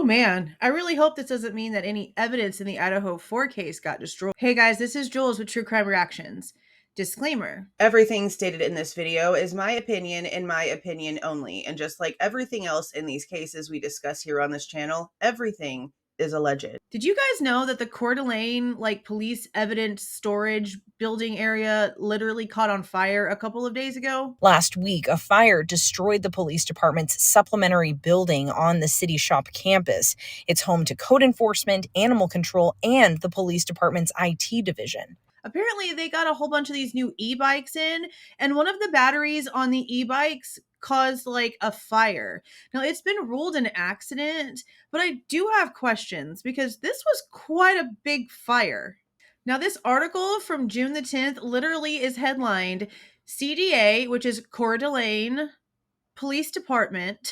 Oh man, I really hope this doesn't mean that any evidence in the Idaho 4 case got destroyed. Hey guys, this is Jules with True Crime Reactions. Disclaimer. Everything stated in this video is my opinion and my opinion only, and just like everything else in these cases we discuss here on this channel, everything is alleged. Did you guys know that the Coeur d'Alene police evidence storage building area literally caught on fire a couple of days ago? Last week, a fire destroyed the police department's supplementary building on the City Shop campus. It's home to code enforcement, animal control, and the police department's IT division. Apparently, they got a whole bunch of these new e-bikes in, and one of the batteries on the e-bikes caused a fire. Now, it's been ruled an accident, but I do have questions because this was quite a big fire. Now, this article from June the 10th literally is headlined CDA, which is Coeur d'Alene Police Department,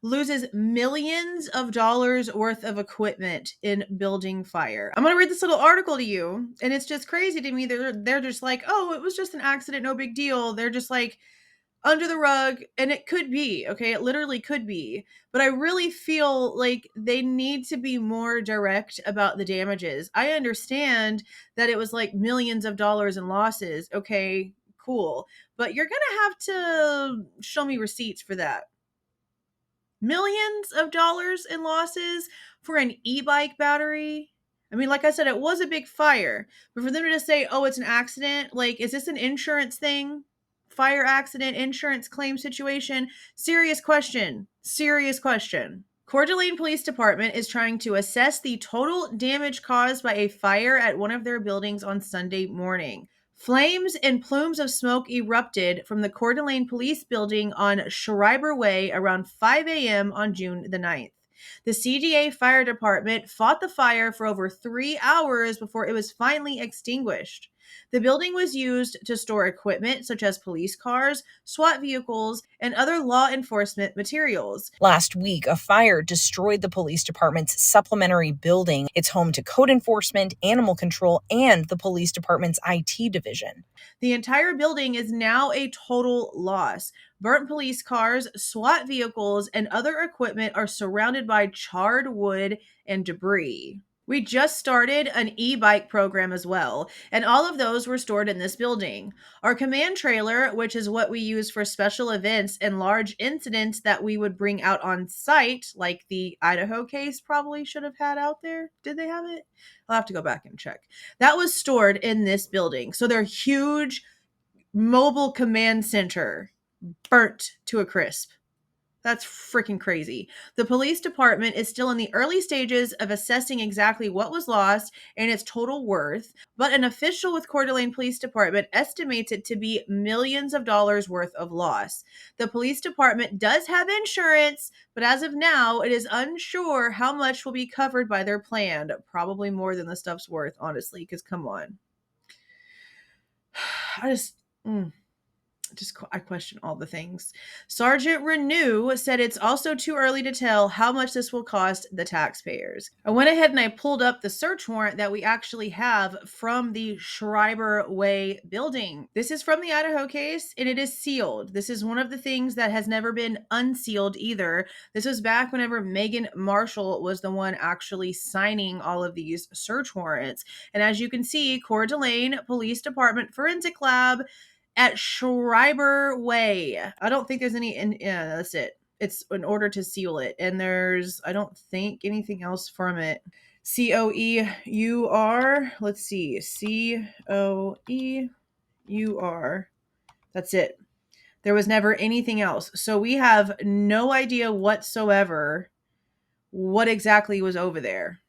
loses millions of dollars worth of equipment in building fire. I'm going to read this little article to you, and it's just crazy to me. They're just like, oh, it was just an accident, no big deal. They're just under the rug, and it could be, okay? It literally could be. But I really feel like they need to be more direct about the damages. I understand that it was millions of dollars in losses. Okay, cool. But you're going to have to show me receipts for that. Millions of dollars in losses for an e-bike battery? I mean, like I said, it was a big fire. But for them to just say, oh, it's an accident, is this an insurance thing? Fire accident, insurance claim situation? Serious question. Serious question. Coeur d'Alene Police Department is trying to assess the total damage caused by a fire at one of their buildings on Sunday morning. Flames and plumes of smoke erupted from the Coeur d'Alene Police Building on Schreiber Way around 5 a.m. on June the 9th. The CDA Fire Department fought the fire for over 3 hours before it was finally extinguished. The building was used to store equipment such as police cars, SWAT vehicles, and other law enforcement materials. Last week, a fire destroyed the police department's supplementary building. It's home to code enforcement, animal control, and the police department's IT division. The entire building is now a total loss. Burnt police cars, SWAT vehicles, and other equipment are surrounded by charred wood and debris. We just started an e-bike program as well, and all of those were stored in this building. Our command trailer, which is what we use for special events and large incidents that we would bring out on site, like the Idaho case probably should have had out there. Did they have it? I'll have to go back and check. That was stored in this building. So their huge mobile command center burnt to a crisp. That's freaking crazy. The police department is still in the early stages of assessing exactly what was lost and its total worth, but an official with Coeur d'Alene Police Department estimates it to be millions of dollars worth of loss. The police department does have insurance, but as of now, it is unsure how much will be covered by their plan. Probably more than the stuff's worth, honestly, because come on. I question all the things. Sergeant Renew said it's also too early to tell how much this will cost the taxpayers. I went ahead and I pulled up the search warrant that we actually have from the Schreiber Way building. This is from the Idaho case, and it is sealed. This is one of the things that has never been unsealed either. This was back whenever Megan Marshall was the one actually signing all of these search warrants. And as you can see, Coeur d'Alene Police Department Forensic Lab at Schreiber Way. I don't think there's any, yeah, that's it. It's in order to seal it. And there's, I don't think anything else from it. COEUR. Let's see. COEUR. That's it. There was never anything else. So we have no idea whatsoever what exactly was over there.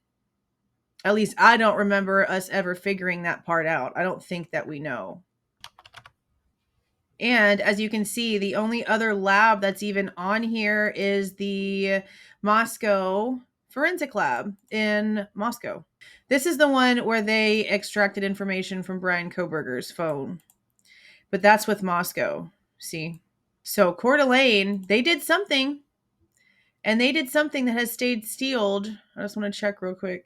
At least I don't remember us ever figuring that part out. I don't think that we know. And as you can see, the only other lab that's even on here is the Moscow Forensic Lab in Moscow. This is the one where they extracted information from Bryan Kohberger's phone. But that's with Moscow, see? So Coeur d'Alene, they did something. And they did something that has stayed sealed. I just want to check real quick.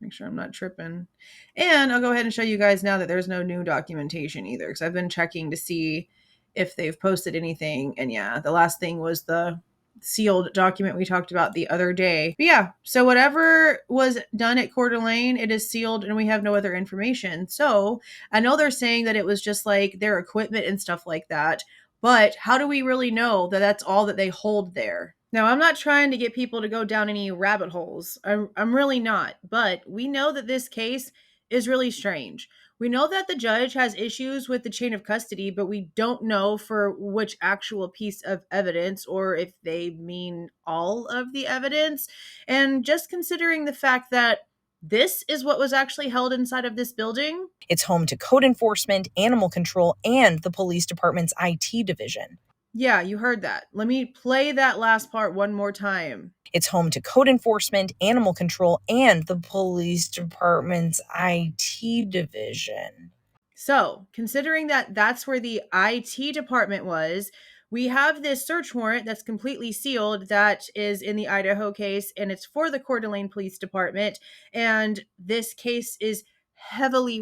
Make sure I'm not tripping. And I'll go ahead and show you guys now that there's no new documentation either, because I've been checking to see if they've posted anything. And yeah, the last thing was the sealed document we talked about the other day. But yeah, so whatever was done at Coeur d'Alene, it is sealed and we have no other information. So I know they're saying that it was just like their equipment and stuff like that, but how do we really know that that's all that they hold there? Now, I'm not trying to get people to go down any rabbit holes. I'm really not. But we know that this case is really strange. We know that the judge has issues with the chain of custody, but we don't know for which actual piece of evidence or if they mean all of the evidence. And just considering the fact that this is what was actually held inside of this building. It's home to code enforcement, animal control, and the police department's IT division. Yeah, you heard that. Let me play that last part one more time. It's home to code enforcement, animal control, and the police department's IT division. So, considering that that's where the IT department was, we have this search warrant that's completely sealed that is in the Idaho case, and it's for the Coeur d'Alene Police Department. And this case is heavily,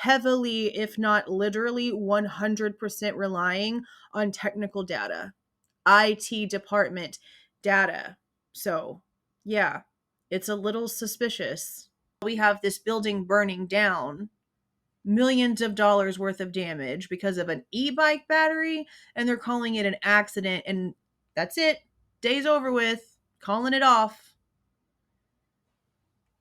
if not literally 100% relying on technical data, IT department data. So, yeah, it's a little suspicious. We have this building burning down, millions of dollars worth of damage because of an e-bike battery, and they're calling it an accident, and that's it. Day's over with. Calling it off.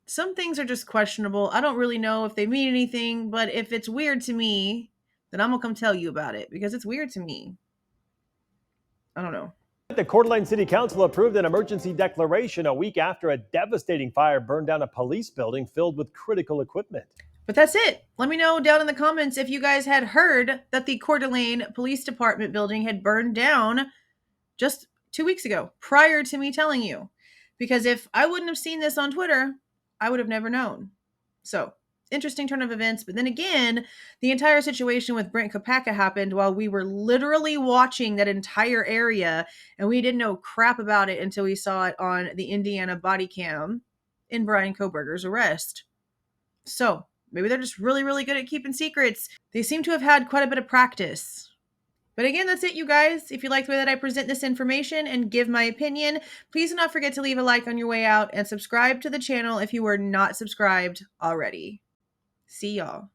Some things are just questionable. I don't really know if they mean anything, but if it's weird to me, then I'm gonna come tell you about it because it's weird to me. I don't know. The Coeur d'Alene City Council approved an emergency declaration a week after a devastating fire burned down a police building filled with critical equipment. But that's it. Let me know down in the comments if you guys had heard that the Coeur d'Alene Police Department building had burned down just 2 weeks ago, prior to me telling you. Because if I wouldn't have seen this on Twitter, I would have never known. So, interesting turn of events. But then again, the entire situation with Brent Kopaka happened while we were literally watching that entire area, and we didn't know crap about it until we saw it on the Indiana body cam in Bryan Kohberger's arrest. So, maybe they're just really good at keeping secrets. They seem to have had quite a bit of practice. But again, that's it, you guys. If you like the way that I present this information and give my opinion, please do not forget to leave a like on your way out and subscribe to the channel if you were not subscribed already. See y'all.